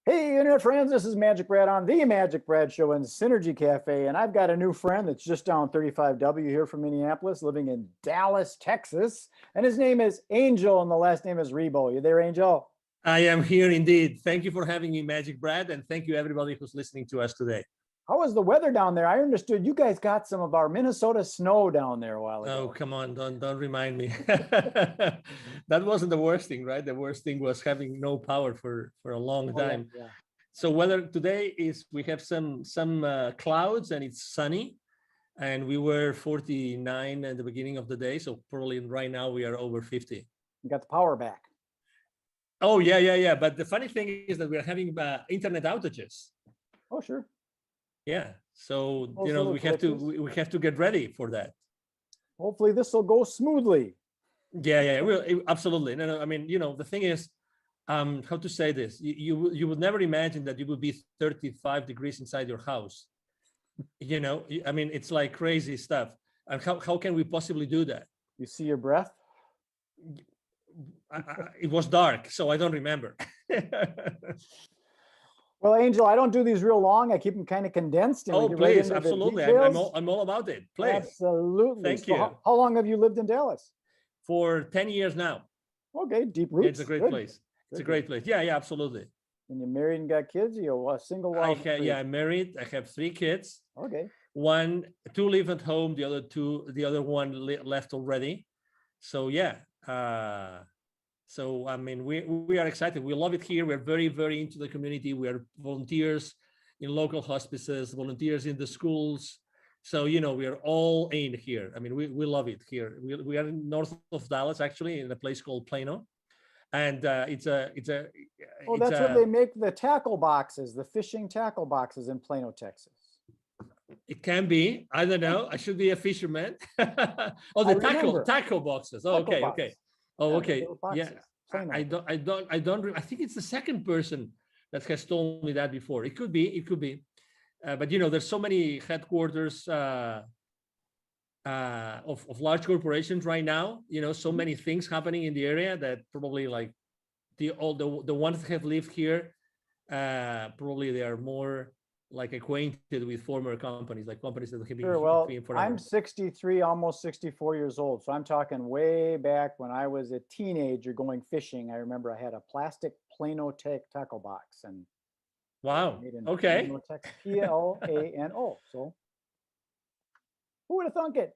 Hey, internet friends, this is Magic Brad on the Magic Brad Show in Synergy Cafe, and I've got a new friend that's just down 35W here from Minneapolis, living in Dallas, Texas, and his name is Angel, and the last name is Ribo. You there, Angel? I am here indeed. Thank you for having me, Magic Brad, and thank you everybody who's listening to us today. How was the weather down there? I understood you guys got some of our Minnesota snow down there a while ago. Oh, come on, don't remind me. That wasn't the worst thing, right? The worst thing was having no power for a long time. Yeah. So weather today is we have some clouds and it's sunny, and we were 49 at the beginning of the day. So probably right now we are over 50. You got the power back. Oh yeah. But the funny thing is that we're having internet outages. Oh sure. Yeah. So Also we have to get ready for that. Hopefully this will go smoothly. Yeah. Absolutely. No. I mean, the thing is, how to say this? You would never imagine that you would be 35 degrees inside your house. I mean, it's like crazy stuff. And how can we possibly do that? You see your breath? It was dark, so I don't remember. Well, Angel, I don't do these real long. I keep them kind of condensed. And Oh, please, absolutely. I'm all about it. Please. Absolutely. Thank you. How long have you lived in Dallas? For 10 years now. Okay, deep roots. Yeah, it's a great place. It's a great place. Yeah, absolutely. And you're married and got kids? You're single? I'm married. I have 3 kids. Okay. 2 live at home. The other one left already. So yeah. So I mean, we are excited. We love it here. We're very, very into the community. We are volunteers in local hospices, volunteers in the schools. So we are all in here. I mean, we love it here. We are north of Dallas, actually, in a place called Plano, and it's a. Oh, that's where they make the tackle boxes, the fishing tackle boxes in Plano, Texas. It can be. I don't know. I should be a fisherman. Oh, the tackle boxes. Oh, okay. Oh, okay. Yeah. I think it's the second person that has told me that before. It could be. But there's so many headquarters of large corporations right now. So many things happening in the area that probably like the ones that have lived here, probably they are more like acquainted with former companies, like companies that have been Sure. Well, forever. I'm 63, almost 64 years old. So I'm talking way back when I was a teenager going fishing. I remember I had a plastic Plano tackle box and wow. Okay. Plano. So who would have thunk it?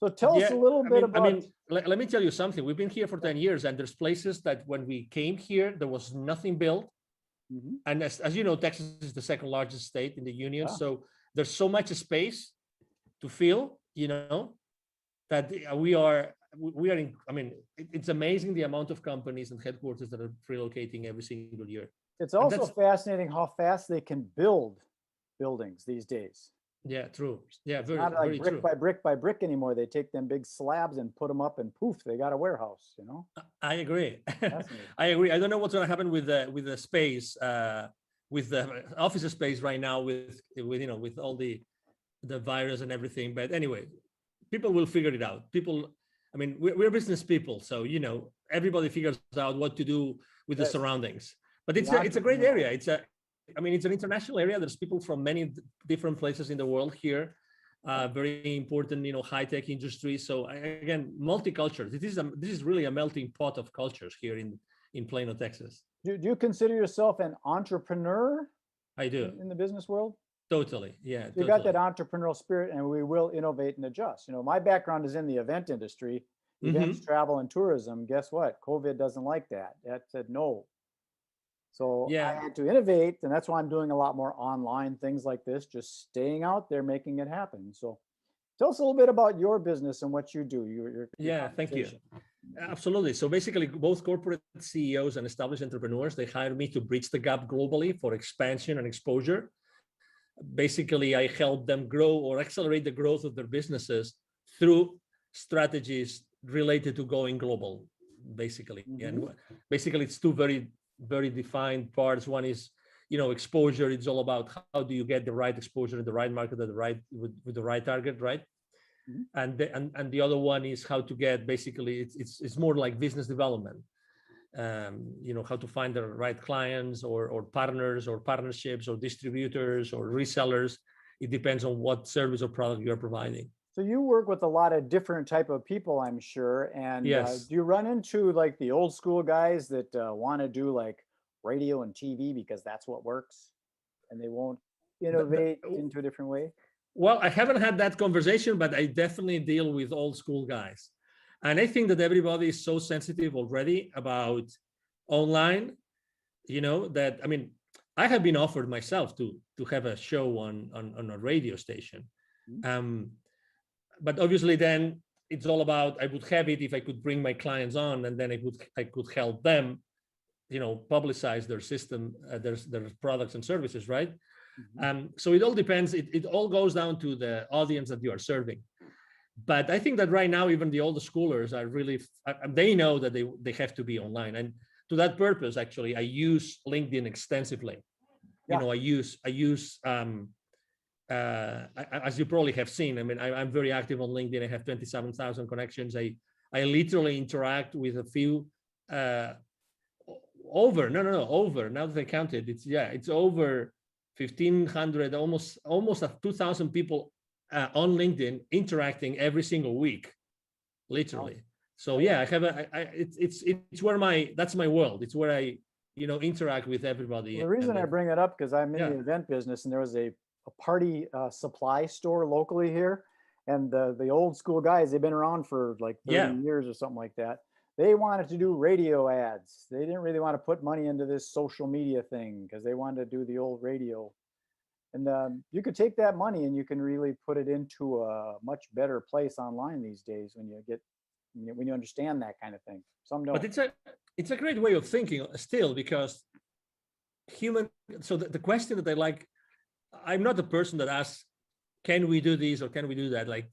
So tell us a little bit about. I mean, let me tell you something. We've been here for 10 years, and there's places that when we came here, there was nothing built. Mm-hmm. And as you know, Texas is the second largest state in the union. Yeah. So there's so much space to fill, that we are in. I mean, it's amazing the amount of companies and headquarters that are relocating every single year. It's also fascinating how fast they can build buildings these days. Yeah, true. Yeah, it's not like brick by brick anymore. They take them big slabs and put them up, and poof, they got a warehouse. I agree. I agree. I don't know what's going to happen with the space, with the office space right now, with all the virus and everything. But anyway, people will figure it out. I mean, we're business people, so everybody figures out what to do with the surroundings. But it's a great area. It's an international area. There's people from many different places in the world here. Very important, high-tech industry. So again, multicultural. This is really a melting pot of cultures here in Plano, Texas. Do you consider yourself an entrepreneur? I do. In the business world? Totally. Yeah. You got that entrepreneurial spirit, and we will innovate and adjust. My background is in the event industry, events, travel, and tourism. Guess what? COVID doesn't like that. That said no. So yeah. I had to innovate, and that's why I'm doing a lot more online things like this, just staying out there, making it happen. So tell us a little bit about your business and what you do. Thank you. Absolutely. So basically, both corporate CEOs and established entrepreneurs, they hire me to bridge the gap globally for expansion and exposure. Basically, I help them grow or accelerate the growth of their businesses through strategies related to going global, basically. Mm-hmm. And basically, it's two very defined parts. One is, exposure. It's all about how do you get the right exposure in the right market at with the right target, right? Mm-hmm. And the other one is how to get, basically, it's more like business development. how to find the right clients or partners or partnerships or distributors or resellers. It depends on what service or product you're providing. So you work with a lot of different type of people, I'm sure. And Yes. do you run into like the old school guys that want to do like radio and TV because that's what works, and they won't innovate into a different way? Well, I haven't had that conversation, but I definitely deal with old school guys. And I think that everybody is so sensitive already about online, that, I mean, I have been offered myself to have a show on a radio station. But obviously then it's all about, I would have it if I could bring my clients on, and then I could help them, publicize their system, their products and services, right? So it all depends. It all goes down to the audience that you are serving. But I think that right now, even the older schoolers are really, they know that they have to be online. And to that purpose, actually, I use LinkedIn extensively. Yeah. I use as you probably have seen, I mean, I'm very active on LinkedIn. I have 27,000 connections. I literally interact with a few, over, now that I counted, it's over 1,500, almost 2,000 people on LinkedIn interacting every single week, literally. Wow. So yeah, I have it's where that's my world. It's where I, interact with everybody. Well, the reason I bring it up, because I'm in the event business, and there was a party supply store locally here, and the old school guys, they've been around for like 30 years or something like that. They wanted to do radio ads. They didn't really want to put money into this social media thing because they wanted to do the old radio. And you could take that money and you can really put it into a much better place online these days when you understand that kind of thing. Some don't. But it's a great way of thinking still, because so the question that I like, I'm not the person that asks, can we do this or can we do that? Like,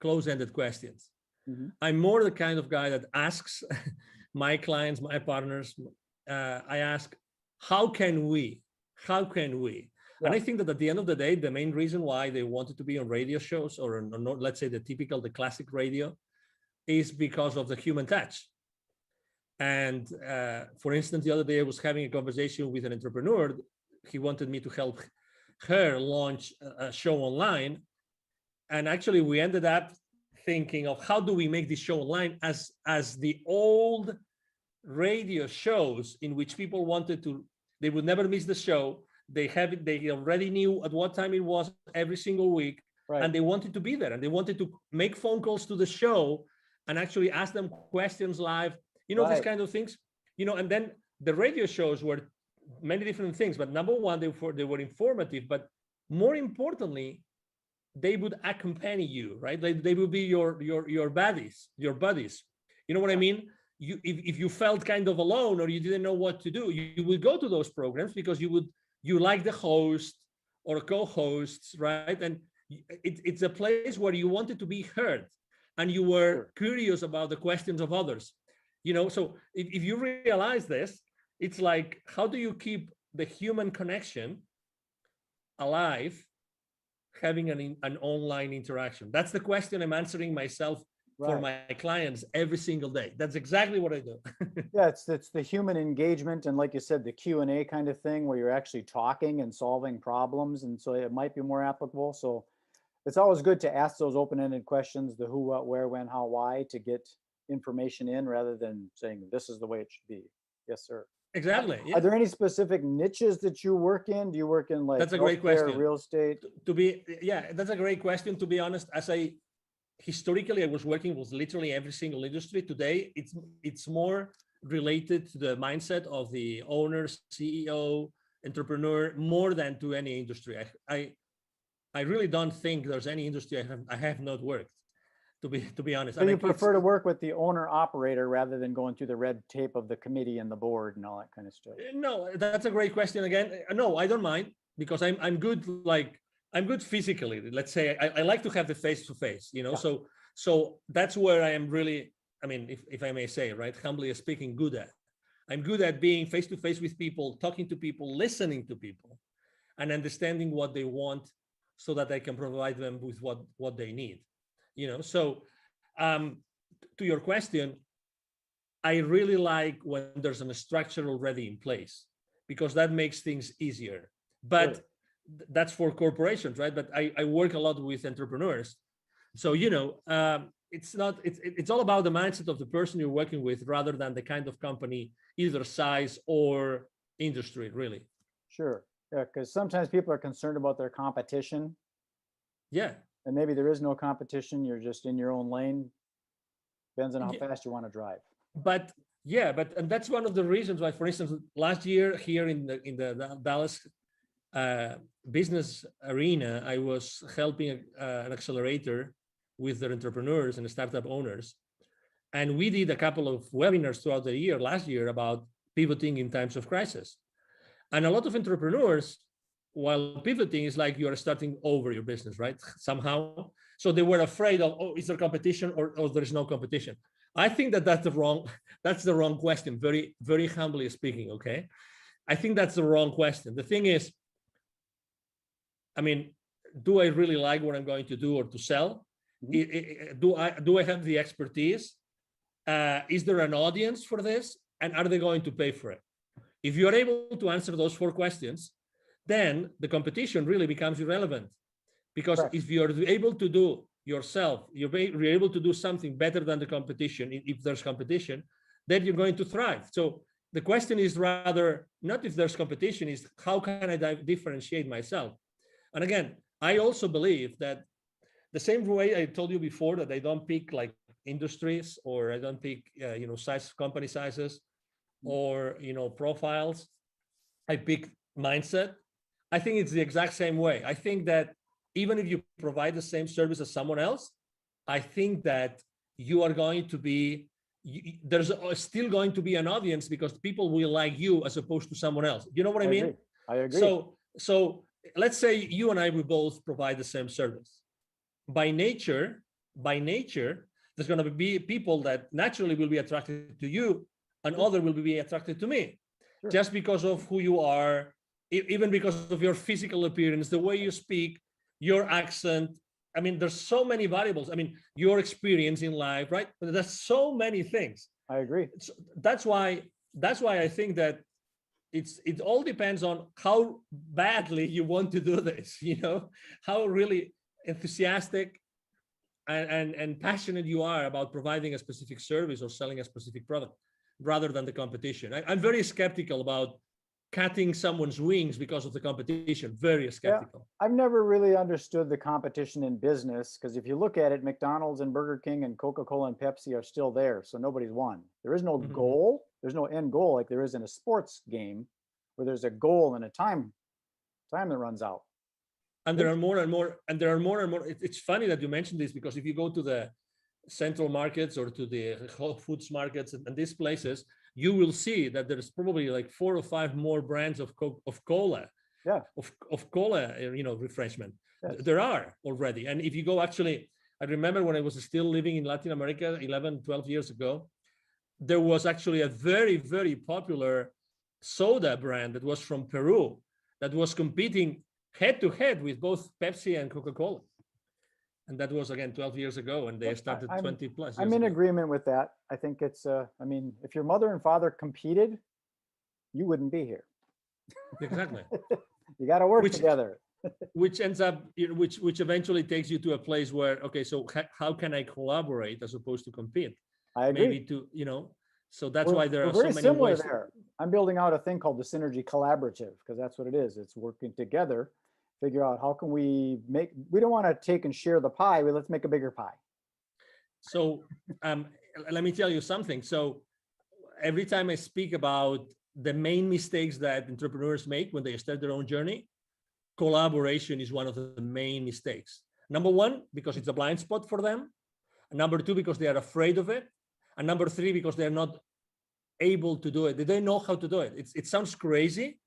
close-ended questions. I'm more the kind of guy that asks my clients, my partners, I ask, how can we? Yeah. And I think that at the end of the day, the main reason why they wanted to be on radio shows or let's say the classic radio, is because of the human touch. And for instance, the other day I was having a conversation with an entrepreneur. He wanted me to help her launch a show online. And actually we ended up thinking of how do we make this show online as the old radio shows in which people they would never miss the show. They already knew at what time it was every single week. Right. And they wanted to be there, and they wanted to make phone calls to the show and actually ask them questions live, these kind of things, and then the radio shows were many different things, but number one, they were informative, but more importantly, they would accompany you, right? They would be your buddies. You know what I mean? If you felt kind of alone or you didn't know what to do, you would go to those programs because you like the host or co-hosts, right? And it's a place where you wanted to be heard and you were curious about the questions of others. So if you realize this, it's like, how do you keep the human connection alive, having an online interaction? That's the question I'm answering myself for my clients every single day. That's exactly what I do. Yeah, it's the human engagement, and like you said, the Q&A kind of thing where you're actually talking and solving problems, and so it might be more applicable. So it's always good to ask those open-ended questions, the who, what, where, when, how, why, to get information in rather than saying this is the way it should be. Yes, sir. Exactly. Yeah. Are there any specific niches that you work in? Do you work in like that's a great question. Real estate? That's a great question. To be honest, historically I was working with literally every single industry. Today it's more related to the mindset of the owner, CEO, entrepreneur, more than to any industry. I really don't think there's any industry I have not worked, to be honest. So you prefer to work with the owner operator rather than going through the red tape of the committee and the board and all that kind of stuff? No, that's a great question again. No, I don't mind, because I'm good. I'm good physically. Let's say I like to have the face-to-face, Yeah. So that's where I am really, I mean, if I may say, right, humbly speaking, good at. I'm good at being face-to-face with people, talking to people, listening to people, and understanding what they want so that I can provide them with what they need. So to your question, I really like when there's a structure already in place, because that makes things easier. But that's for corporations, right? But I work a lot with entrepreneurs. So, it's all about the mindset of the person you're working with rather than the kind of company, either size or industry, really. Sure. Yeah, because sometimes people are concerned about their competition. Yeah. And maybe there is no competition. You're just in your own lane. Depends on how fast you want to drive. But and that's one of the reasons why, for instance, last year here in the Dallas business arena, I was helping an accelerator with their entrepreneurs and startup owners. And we did a couple of webinars throughout the year, last year, about pivoting in times of crisis. And a lot of entrepreneurs, while pivoting, is like you are starting over your business, right? Somehow. So they were afraid of, oh, is there competition or there is no competition? I think that's the wrong question, very, very humbly speaking, okay? I think that's the wrong question. The thing is, I mean, do I really like what I'm going to do or to sell? Mm-hmm. Do I have the expertise? Is there an audience for this? And are they going to pay for it? If you're able to answer those 4 questions, then the competition really becomes irrelevant. Because if you're able to do yourself, you're able to do something better than the competition, if there's competition, then you're going to thrive. So the question is rather not if there's competition, is how can I differentiate myself? And again, I also believe that the same way I told you before that I don't pick like industries, or I don't pick company sizes, or profiles. I pick mindset. I think it's the exact same way. I think that even if you provide the same service as someone else, I think that you are going to be, there's still going to be an audience, because people will like you as opposed to someone else. You know what I mean? I agree. So let's say you and I, we both provide the same service. By nature, there's going to be people that naturally will be attracted to you, and others will be attracted to me, just because of who you are, even because of your physical appearance, the way you speak, your accent. I mean, there's so many variables. I mean, your experience in life, right? There's so many things. I agree. So that's why I think that it all depends on how badly you want to do this, how really enthusiastic and passionate you are about providing a specific service or selling a specific product, rather than the competition. I'm very skeptical about cutting someone's wings because of the competition. Very skeptical. Yeah, I've never really understood the competition in business, because if you look at it, McDonald's and Burger King and Coca-Cola and Pepsi are still there, so nobody's won. There is no goal. There's no end goal like there is in a sports game, where there's a goal and a time that runs out. And there are more and more. It's funny that you mentioned this, because if you go to the central markets or to the Whole Foods markets and these places, you will see that there's probably like 4 or 5 more brands of cola, of cola, refreshment. Yes. There are already. And if you go, actually, I remember when I was still living in Latin America 11, 12 years ago, there was actually a very, very popular soda brand that was from Peru that was competing head to head with both Pepsi and Coca-Cola. And that was, again, 12 years ago, and they started 20 plus years I'm in ago. agreement with that. I think it's, if your mother and father competed, you wouldn't be here. Exactly. You got to work together. Which ends up, which eventually takes you to a place where, okay, so how can I collaborate as opposed to compete? I agree. Maybe so that's why there are so many similar ways. There. I'm building out a thing called the Synergy Collaborative, because that's what it is. It's working together. Figure out how can we don't want to take and share the pie, but let's make a bigger pie. So let me tell you something. So every time I speak about the main mistakes that entrepreneurs make when they start their own journey, collaboration is one of the main mistakes. Number 1, because it's a blind spot for them. And number 2, because they are afraid of it. And number 3, because they're not able to do it. They don't know how to do it. It sounds crazy,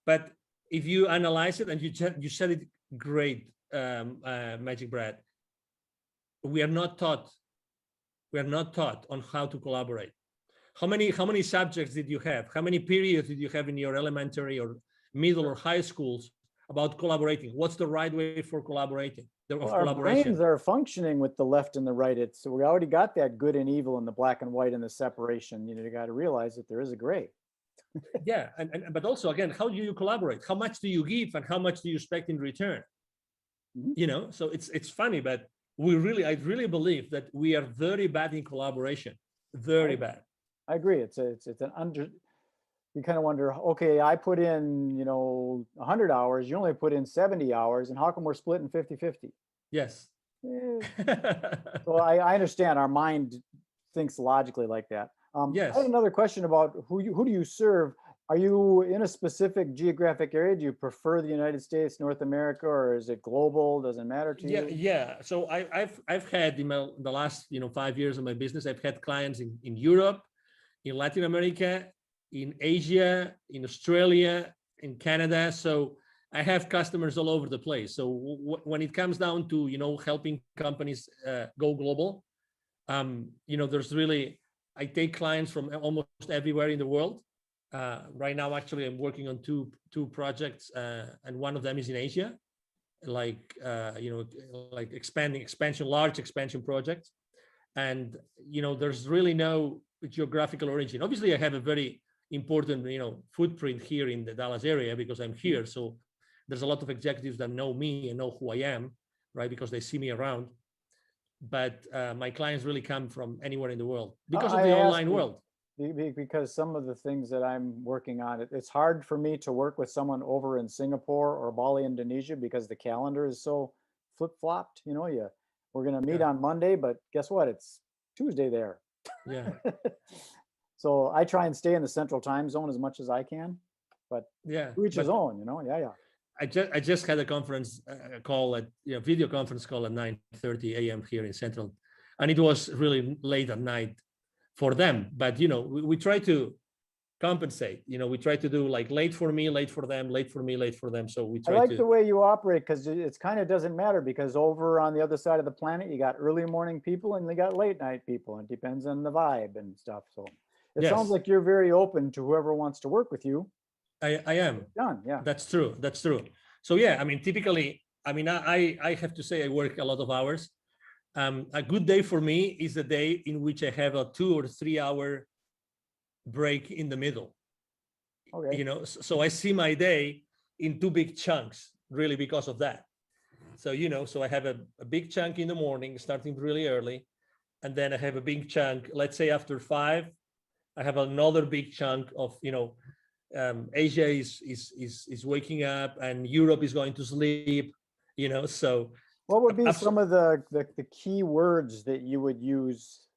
but if you analyze it, and you said it great, MagicBrad, we are not taught on how to collaborate. How many subjects did you have? How many periods did you have in your elementary or middle or high schools about collaborating? What's the right way for collaborating? Well, of our collaboration. brains are functioning with the left and the right. So we already got that good and evil and the black and white and the separation. You got to realize that there is a gray. Yeah, but also again, how do you collaborate? How much do you give, and how much do you expect in return? So it's funny, but I really believe that we are very bad in collaboration, very bad. I agree. It's an under. You kind of wonder, okay, I put in 100 hours. You only put in 70 hours, and how come we're splitting 50-50? Yes. So I understand our mind thinks logically like that. Yes. I have another question about who do you serve? Are you in a specific geographic area? Do you prefer the United States, North America, or is it global? Doesn't matter to you? Yeah. So I've had in the last 5 years of my business, I've had clients in Europe, in Latin America, in Asia, in Australia, in Canada. So I have customers all over the place. So when it comes down to helping companies go global, there's really, I take clients from almost everywhere in the world. Right now, actually, I'm working on two projects, and one of them is in Asia, like large expansion projects. And there's really no geographical origin. Obviously, I have a very important footprint here in the Dallas area because I'm here. So there's a lot of executives that know me and know who I am, right? Because they see me around. But my clients really come from anywhere in the world because of the online world. Because some of the things that I'm working on, it's hard for me to work with someone over in Singapore or Bali, Indonesia, because the calendar is so flip-flopped. We're going to meet on Monday, but guess what? It's Tuesday there. Yeah. So I try and stay in the central time zone as much as I can, but to each his own, Yeah. I just had a conference call video conference call at 9:30 a.m. here in Central, and it was really late at night for them. But we try to compensate. We try to do like late for me, late for them, late for me, late for them. So we try. I like the way you operate because it's kind of doesn't matter because over on the other side of the planet, you got early morning people and they got late night people. It depends on the vibe and stuff. So it sounds like you're very open to whoever wants to work with you. I am. Done. Yeah. That's true. So yeah, I mean, typically, I have to say I work a lot of hours. A good day for me is the day in which I have a 2 or 3 hour break in the middle. Okay. So I see my day in 2 big chunks, really, because of that. So so I have a big chunk in the morning, starting really early, and then I have a big chunk. Let's say after 5, I have another big chunk of Asia is waking up and Europe is going to sleep. So what would be some of the key words that you would use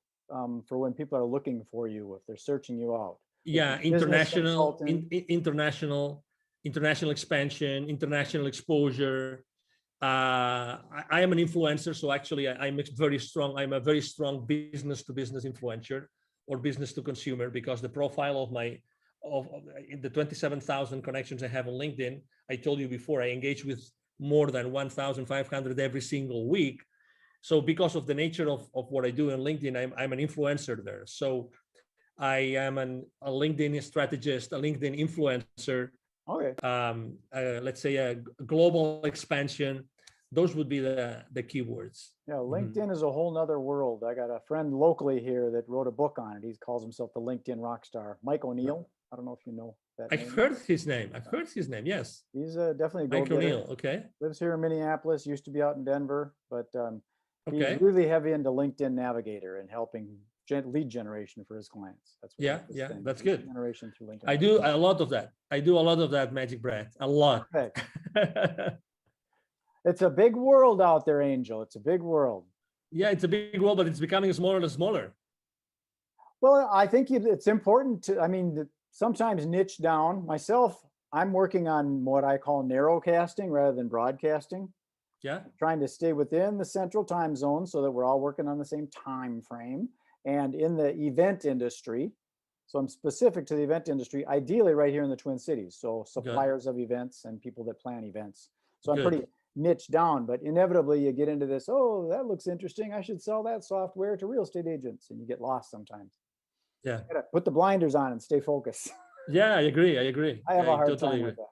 for when people are looking for you if they're searching you out? Yeah, international expansion, international exposure. I am an influencer, so actually I'm a very strong business to business influencer or business to consumer, because the profile of the 27,000 connections I have on LinkedIn, I told you before, I engage with more than 1,500 every single week. So because of the nature of what I do on LinkedIn, I'm an influencer there. So I am a LinkedIn strategist, a LinkedIn influencer. Okay. Let's say a global expansion. Those would be the keywords. Yeah, LinkedIn is a whole nother world. I got a friend locally here that wrote a book on it. He calls himself the LinkedIn rock star, Mike O'Neill. I don't know if you know that name. I've heard his name. Yes. He's definitely a Mike O'Neill. Okay. Lives here in Minneapolis, used to be out in Denver, but he's really heavy into LinkedIn Navigator and helping lead generation for his clients. That's what that's good. Generation through LinkedIn. I do a lot of that. MagicBrad, a lot. It's a big world out there, Angel. It's a big world. Yeah, it's a big world, but it's becoming smaller and smaller. Well, I think it's important to, sometimes niche down. Myself, I'm working on what I call narrowcasting rather than broadcasting. Yeah. Trying to stay within the central time zone so that we're all working on the same time frame. And in the event industry, so I'm specific to the event industry, ideally right here in the Twin Cities. So suppliers of events and people that plan events. So I'm pretty niche down, but inevitably you get into this, oh, that looks interesting. I should sell that software to real estate agents. And you get lost sometimes. Yeah. You gotta put the blinders on and stay focused. Yeah, I agree. I have a hard time with that.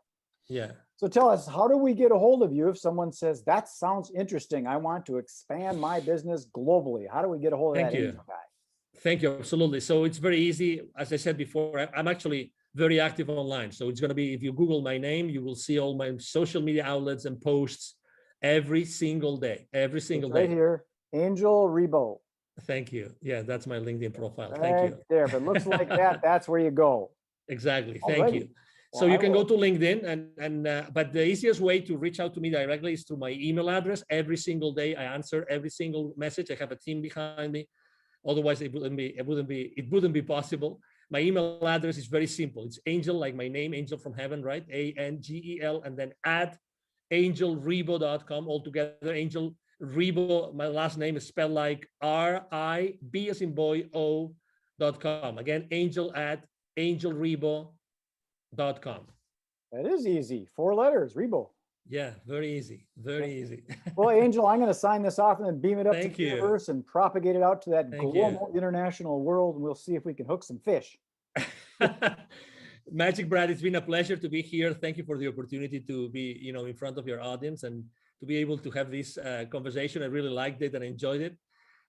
Yeah. So tell us, how do we get a hold of you if someone says, that sounds interesting, I want to expand my business globally? How do we get a hold of that angel guy? Thank you. Absolutely. So it's very easy. As I said before, I'm actually very active online. So it's going to be, if you Google my name, you will see all my social media outlets and posts every single day, every single day. Right here, Angel Ribo. Thank you. Yeah, that's my LinkedIn profile. Right Thank you. there. If it looks like that, that's where you go. Exactly. Thank you. So you can go to LinkedIn but the easiest way to reach out to me directly is through my email address. Every single day, I answer every single message. I have a team behind me. Otherwise, it wouldn't be possible. My email address is very simple. It's Angel, like my name, Angel from Heaven, right? ANGEL, and then at angelribo.com altogether. Angel Ribo, my last name is spelled like RIB as in boy O.com. Again, Angel at angelribo.com. That is easy. 4 letters, Ribo. Yeah, very easy. Very easy. Well, Angel, I'm going to sign this off and then beam it up to the you. universe and propagate it out to that Thank global you. international world. And we'll see if we can hook some fish. MagicBrad, it's been a pleasure to be here. Thank you for the opportunity to be, in front of your audience and to be able to have this conversation. I really liked it and enjoyed it.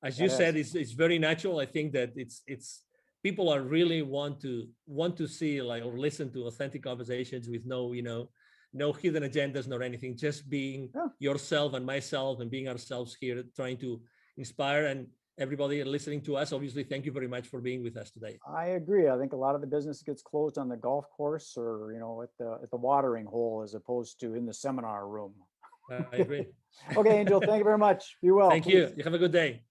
As you said, it's very natural. I think that it's people are really want to see or listen to authentic conversations with no hidden agendas nor anything, just being yourself and myself and being ourselves here, trying to inspire. And everybody listening to us, obviously, thank you very much for being with us today. I agree. I think a lot of the business gets closed on the golf course or, at the watering hole as opposed to in the seminar room. I agree. Okay, Angel, thank you very much. Be well. Thank you. You have a good day.